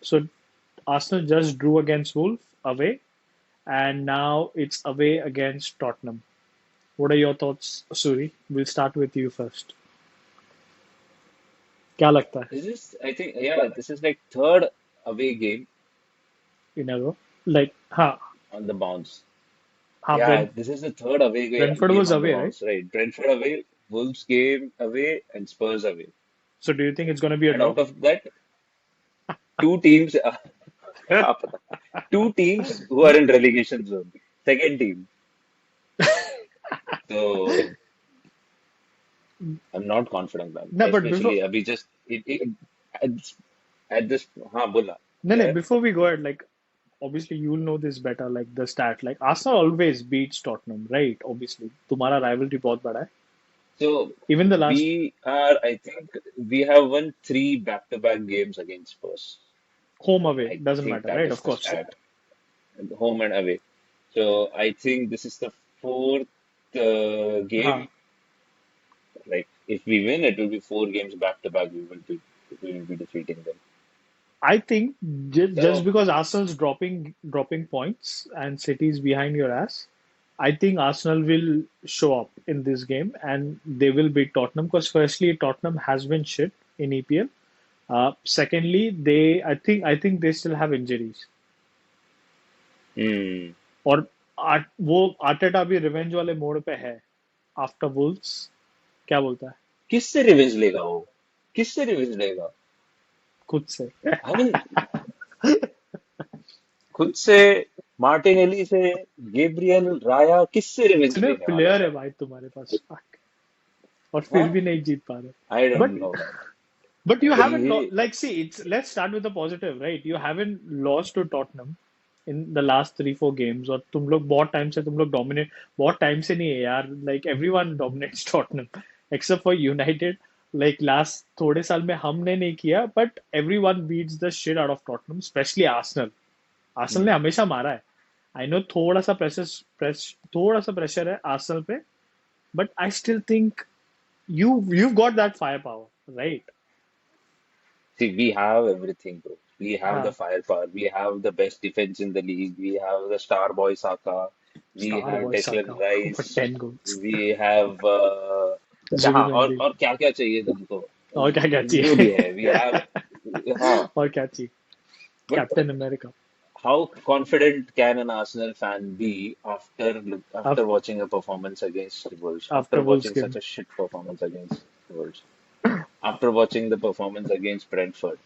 So Arsenal just drew against Wolves away, and now it's away against Tottenham. What are your thoughts, Suri? We'll start with you first. क्या लगता है This is, I think, yeah, this is like third away game in a row? Like, हाँ, on the bounce. हाँ, Yeah, this is the third away Brentford game was on the away, right? bounce, right? Brentford away, Wolves game away, and Spurs away. So do you think it's going to be a And draw? out of that, two teams, क्या पता, two teams who are in relegation zone. Second team. So I'm not confident, man. No, but before Especially अभी just at, at this, हाँ बोला no, क्या no, है? before we go ahead, like obviously you'll know this better, like the stat. Like Arsenal always beats Tottenham, right? Obviously, तुम्हारा rivalry बहुत बड़ा है. So Even the last we are, I think, we have won three back-to-back games against Spurs. home away I doesn't think matter, that right? is Of the course. stat, home and away. So I think this is the fourth हाँ, game. Like if we win, it will be four games back to back. We will be defeating them. I think just So because Arsenal's dropping points and City's behind your ass, I think Arsenal will show up in this game and they will beat Tottenham because firstly Tottenham has been shit in EPL. Secondly, I think they still have injuries. hmm. और वो Arteta भी revenge वाले mode पे है after Wolves. क्या बोलता है किससे रिवेंज लेगा वो? किससे रिवेंज लेगा? खुद से. आई मीन खुद से, मार्टिनेली से, गेब्रियल राया, किससे रिवेंज इतने लेने वाला प्लेयर है है? भाई तुम्हारे पास और फिर हाँ, भी नहीं जीत पा रहे. I don't but no man. But you मतलब haven't ये like see it's let's start with the positive, right? You haven't lost to Tottenham in the last 3-4 games और तुम लोग बहुत टाइम से तुम लोग dominate बहुत टाइम से नहीं है यार. Like everyone dominates Tottenham except for United. Like last थोड़े साल में हमने नहीं किया but everyone beats the shit out of Tottenham, especially Arsenal. Arsenal ने हमेशा मारा है. I know थोड़ा सा प्रेशर है Arsenal पे, but I still think you've got that firepower, right? See, we have everything, bro. We have the हाँ, firepower. We have the best defense in the league. We have the star boy Saka. We Star have Boy Declan Saka for Rice. 10 goals. We have हाँ, Zubimendi. और क्या क्या चाहिए तुमको? और क्या क्या जो भी चाहिए. है, we have, हाँ. और क्या चाहिए. But captain America. how confident can an Arsenal fan be after watching a performance against Wolves, after after Wolves watching game. such a shit performance against Wolves, after watching the performance against Brentford?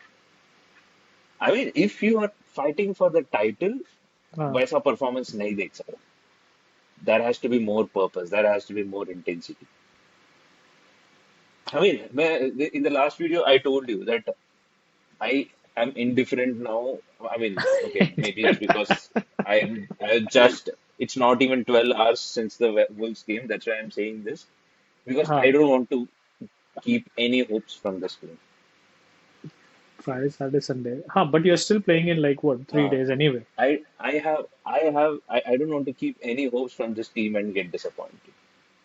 I mean, if you are fighting for the title, हाँ, वैसा performance नहीं देख सकते. There has to be more purpose. There has to be more intensity. I mean, in the last video, I told you that I am indifferent now. I mean, okay, maybe it's because I just, it's not even 12 hours since the Wolves game. That's why I'm saying this. Because I हाँ. don't want to keep any hopes from this game. Friday Saturday Sunday. हाँ, but you're still playing in like what 3 days anyway. I don't want to keep any hopes from this team and get disappointed.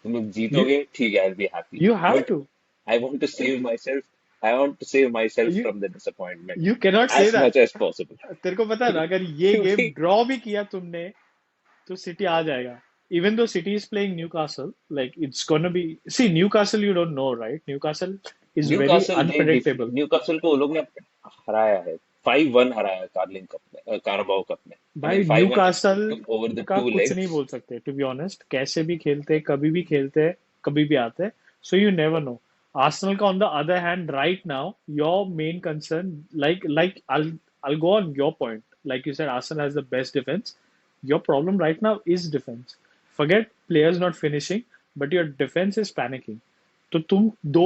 तुम लोग You जीतोगे ठीक है, I'll be happy. you have But to. I want to save myself. I want to save myself You from the disappointment you cannot say as that. much as possible. तेरे को पता है ना अगर ये गेम क्योंकि ड्रॉ भी किया तुमने तो सिटी आ जाएगा. Even though City is playing Newcastle, like it's gonna be. See, Newcastle, you don't know, right? Newcastle is very Newcastle ने unpredictable. न्यूकासल को वो लोग ने हराया है, 5-1 हराया है कार्लिंग कप में, कारबाओ कप में. आई मीन भाई 5-1 न्यूकासल ओवर द का टू कुछ नहीं लेग्स. बोल सकते टू बी ऑनेस्ट. कैसे भी खेलते कभी भी खेलते कभी भी आते. So you never know. Arsenal का on the other hand right now your main concern like I'll go on your point. Like you said, Arsenal has the best defense. Your problem right now is defense. Forget players not finishing, but your defense is panicking. तो तुम दो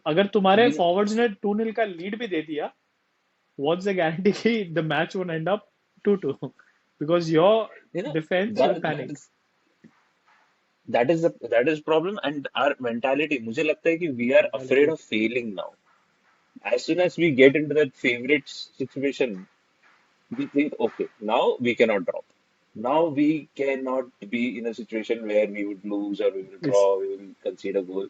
अगर तुम्हारे you forwards ने 2-0 का lead भी दे दिया, what's the guarantee कि the match won't end up 2-2? Because your no defense will that panic. that is problem and our mentality. मुझे लगता है कि we are afraid Mentality. of failing now. As soon as we get into that favorite situation, we think, okay, now we cannot drop. Now we cannot be in a situation where we would lose or we will draw, Is we will concede a goal.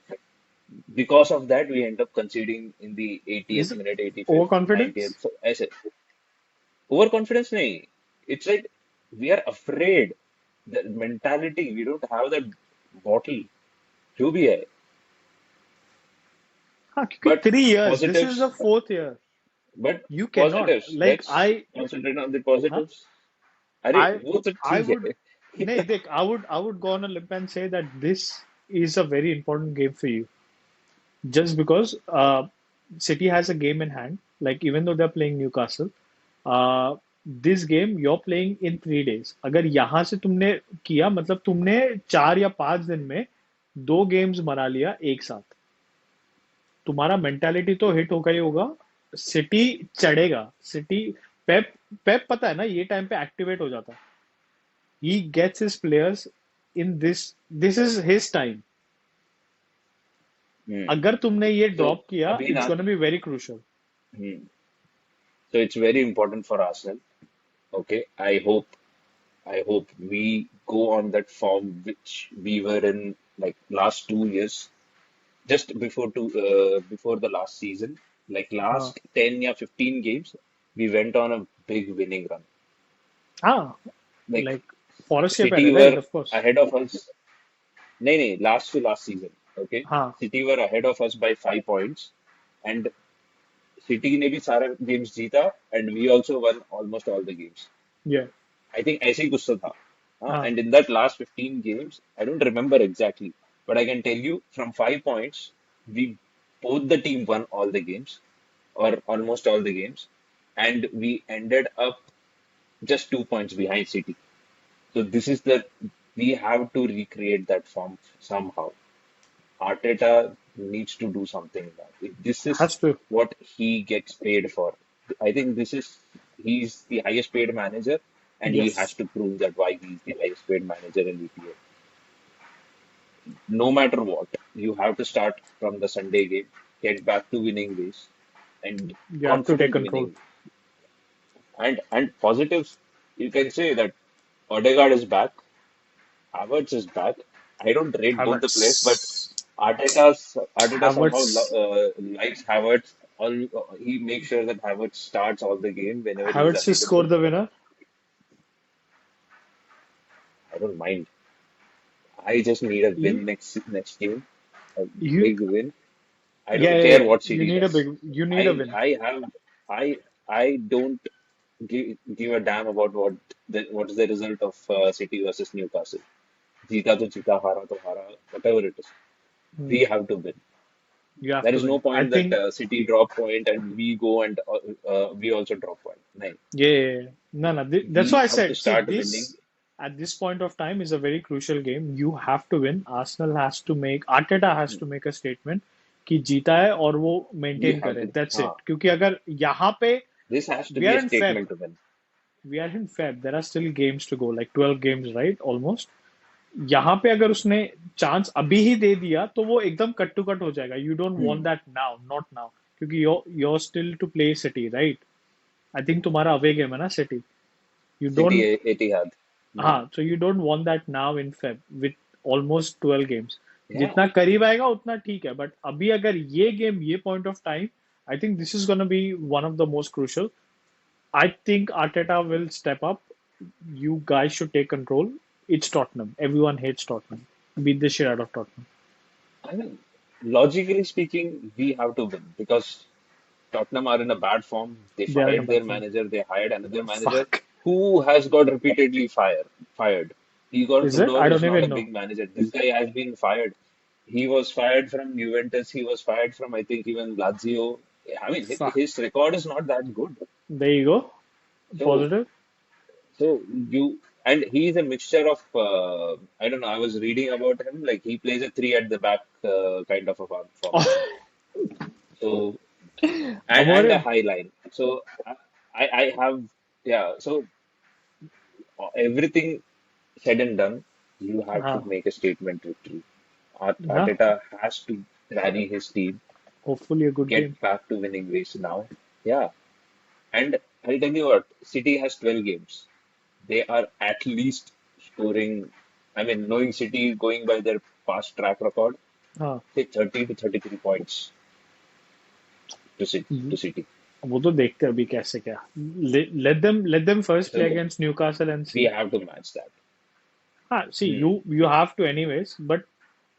Because of that, we end up conceding in the 80th is minute, 85th, overconfidence? 90th. So, ऐसे. overconfidence nahi. It's like we are afraid. The mentality, we don't have that bottle. जो भी है. हाँ, क्योंकि But 3 years, this is positives, the fourth year. but You cannot positives. like Let's concentrate on the huh? positives. अरे I वो तो I ठीक would है. no, Dick, I would go on a limb and say that this is a very important game for you. Just because City has a game in hand, like even though they're playing Newcastle, this game you're playing in 3 days. अगर यहाँ से तुमने किया मतलब तुमने 4 या 5 दिन में 2 गेम्स मना लिया एक साथ, तुम्हारा मेंटालिटी तो हिट होगा ही होगा। सिटी चढ़ेगा। सिटी पेप पेप पता है ना ये टाइम पे एक्टिवेट हो जाता है। He gets his players in this is his time. Hmm. अगर तुमने ये So ड्रॉप किया अभी इट्स ना. Gonna be very crucial. Hmm. So it's very important for Arsenal. Okay, I hope we go on that form which we were in like last 2 years, just before the last season, like हाँ last 10 or 15 games, we went on a big winning run. हाँ, Like like forest के पहले City right were of course. ahead of us. No, no, last to last season. Okay, हाँ City were ahead of us by 5 points, and City ने भी सारा games जीता, and we also won almost all the games. ये I think ऐसे ही कुछ तो था. हाँ And in that last 15 games, I don't remember exactly, but I can tell you from 5 points, we both the team won all the games or almost all the games, and we ended up just 2 points behind City. So this is the we have to recreate that form somehow. Arteta needs to do something now. This is has to. what he gets paid for. I think he's the highest paid manager, and he yes has to prove that why he's the highest paid manager in EPL. No matter what, you have to start from the Sunday game, get back to winning ways, and you have to take confident control. winning. And positives, you can say that Odegaard is back, Havertz is back. I don't rate both the Havertz players, but Arteta somehow Havertz likes Havertz. He makes sure that Havertz starts all the game whenever he's Havertz available. Score the winner. I don't mind. I just need a You win next game, a you big win. I yeah, don't yeah, care yeah. what You City need a does. big you need a I win। I have I don't give a damn about what is the result of City versus Newcastle. जीता तो जीता, हारा तो हारा, whatever it is. Hmm. We have to win. You have There to is no win. I point that think City drop point and we go and we also drop point. No, yeah, yeah, yeah. No, no. That's why we I have to said, see, start winning. this at this point of time is a very crucial game. You have to win. Arsenal has to make Arteta has to make a statement कि जीता है और वो We maintain have करे. to. That's it. क्योंकि अगर यहाँ पे This has to we be are a in Feb, statement to win. we are in Feb. There are still games to go, like 12 games, right? Almost. यहाँ पे अगर उसने chance अभी ही दे दिया तो वो एकदम कट टू कट हो जाएगा। You don't want Hmm. That now, not now, क्योंकि you're still to play City, right? I think तुम्हारा अवे गेम है ना city. You City don't Etihad. Hmm. हाँ, so you don't want that now in Feb with almost 12 games. Yeah. जितना करीब आएगा उतना ठीक है, बट अभी अगर ये गेम ये point of time, I think this is gonna B one of the most crucial. I think Arteta will step up. You guys should take control. It's Tottenham. Everyone hates Tottenham. Beat the shit out of Tottenham. I mean, logically speaking, we have to win because Tottenham are in a bad form. They They are in a fired bad their form. manager. They hired another manager Fuck. who has got repeatedly fired. Igor Is it? Tudor I is don't not a even know. big manager. This guy has been fired. He was fired from Juventus. He was fired from, I think, even Lazio. I mean, Fuck. his record is not that good. There you go. So, Positive. so and he's a mixture of, I don't know. I was reading about him. Like he plays a three at the back kind of a formation. So, and a Amorim. high line. So, I have, yeah. So everything said and done, you have to हाँ make a statement victory. हाँ, Arteta has to rally his team, hopefully a good game. get back to winning ways now. Yeah. And I'll tell you what, City has 12 games. They are at least scoring, I mean, knowing City going by their past track record, हाँ say 30 to 33 points to City. To City. वो तो देखते हैं अभी कैसे क्या. Let them first play So against Newcastle and we see. have to match that. See, Hmm. you have to anyways, but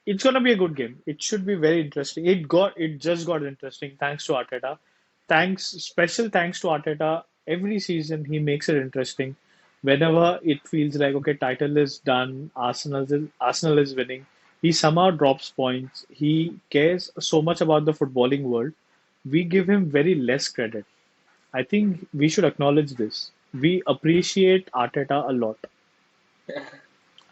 it's gonna be a good game. It should be very interesting. It just got interesting thanks to Arteta. Special thanks to Arteta. Every season he makes it interesting. Whenever it feels like okay, title is done, Arsenal is winning, he somehow drops points. He cares so much about the footballing world. We give him very less credit. I think we should acknowledge this. We appreciate Arteta a lot.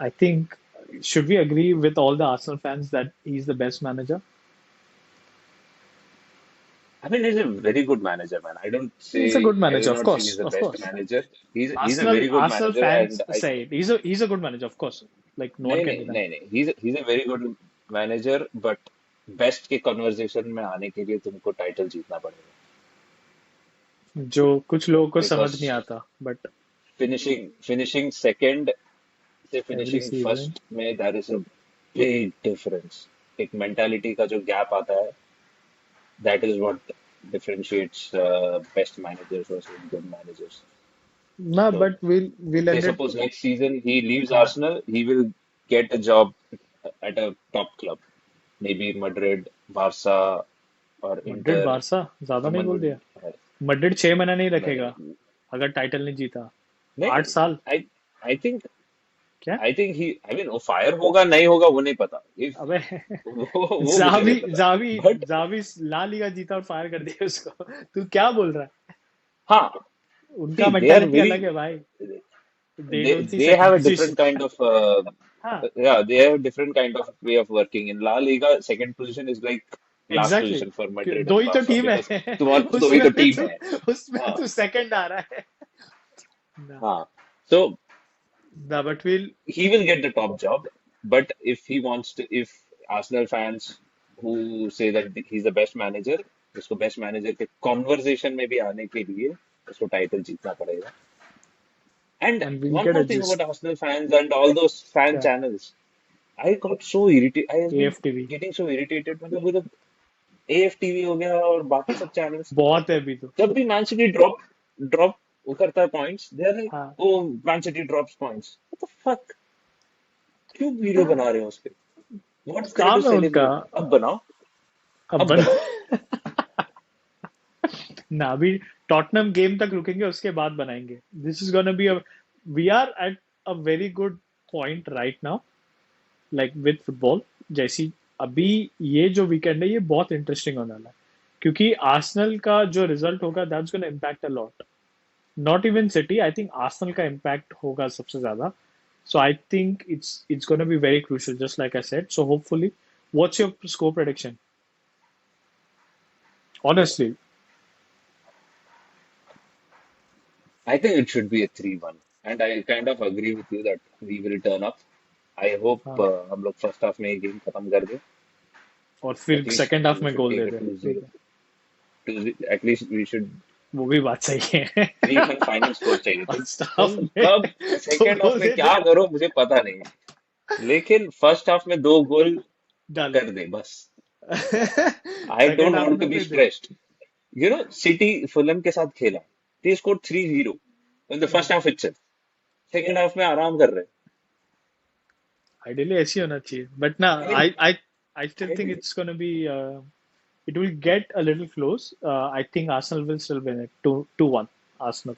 I think should we agree with all the Arsenal fans that he's the best manager? I mean, he's a very good manager, man. He's a good I will manager, of not say course, he's the of best course. manager. He's a Arsenal very good Arsenal manager, fans and say it. He's a good manager, of course. Like no one can deny. नहीं. He's a very good manager, but best के conversation में आने के लिए तुमको title जीतना पड़ेगा. जो कुछ लोगों को समझ नहीं बिकॉज आता, but फिनिशिंग सेकंड से every फिनिशिंग season. फर्स्ट में there is a big difference. एक मेंटालिटी का जो गैप आता है, that is what differentiates best managers versus good managers. Nah, So, but we'll say end it. suppose next season he leaves हाँ, Arsenal, he will get a job at a top club, maybe Madrid, Barca, or Madrid Inter. Barça ज्यादा नहीं Someone बोल would, दिया. Madrid 6 महीना नहीं रखेगा नहीं अगर टाइटल नहीं जीता. नहीं. 8 साल. I I think क्या? I mean वो फायर होगा नहीं होगा वो नहीं पता. If अबे वो मुझे जावी नहीं पता. Xavi But Xavi La Liga जीता और फायर कर दिया उसको. तू क्या बोल रहा है? हाँ, उनका see they are mentality very अलग है भाई. They don't see they have a second different position. kind of हाँ, yeah, they have a different kind of way of working. In La Liga, second position is like last exactly. position for Madrid दो and ही तो Barca team because है. तुम्हारा तो वही तो उसमें team तू है. उसमें हाँ तू सेकंड आ रहा है ना. हाँ. So ना but will. he will get the top job, but if he wants to, if Arsenal fans who say that he's the best manager, उसको best manager के conversation में भी आने के लिए उसको title जीतना पड़ेगा. And and will one get more thing about adjust. Arsenal fans and all those fan क्या? channels. I got so irritated. I have been एएफटीवी getting so irritated. मतलब वो जब AFTV हो गया और बाकी सब चैनल्स, बहुत है अभी तो. जब भी मैन सिटी ड्रॉप ड्रॉप वो करता है पॉइंट्स, दे आर लाइक हाँ, oh man city drops points. What the fuck, क्यों वीडियो बना रहे हो उस पे? व्हाट्स देयर टू काम है उनका. सेलिब्रेट? अब बनाओ, अब अब बनाओ. बना. ना अभी टॉटनम गेम तक रुकेंगे उसके बाद बनाएंगे. This is gonna be a we are at a very good point right now like with football. जैसी अभी ये जो वीकेंड है ये बहुत इंटरेस्टिंग होने वाला है क्योंकि आर्सेनल का जो रिजल्ट होगा that's gonna impact a lot. Not even city. I think Arsenal का इम्पैक्ट होगा सबसे ज्यादा. So I think it's going to be very crucial, just like I said. So hopefully, what's your score prediction? Honestly, I think it should be a 3-1 and I kind of agree with you that we will turn up. I hope हाँ. हम लोग first half में ये game खत्म कर दें. और फिर At least second half we में should goal they take a दे. ठीक 2-0. है. At least we should वो भी बात सही है. 3-1 फाइनल स्कोर चाहिए. फर्स्ट हाफ तुम में कब तो सेकेंड हाफ गोल में दे दे. क्या करो मुझे पता नहीं, लेकिन फर्स्ट हाफ में 2 गोल डन. कर दे बस. आई सेकेंड डोंट हाफ वांट में टू बी फिर दे. स्ट्रेस्ड. सिटी फुलहम के साथ खेला, they scored 3-0 in the first half itself. Second half में आराम कर रहे. आइडियली ऐसी होना चाहिए. बट ना I mean I still think it's going to be it will get a little close. I think Arsenal will still win it 2-1 Arsenal.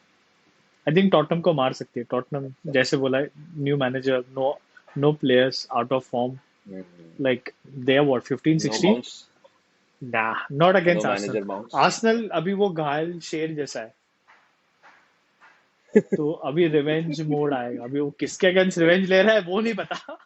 I think Tottenham को मार सकती है. टॉटनम जैसे बोला new manager, no players out of form. Like they are what 15 no 16. Bounce, ना not no against Arsenal. Manager bounce. Arsenal अभी वो घायल शेर जैसा है. तो अभी रिवेंज मोड आएगा. अभी वो किसके अगेंस्ट रिवेंज ले रहा है वो नहीं पता.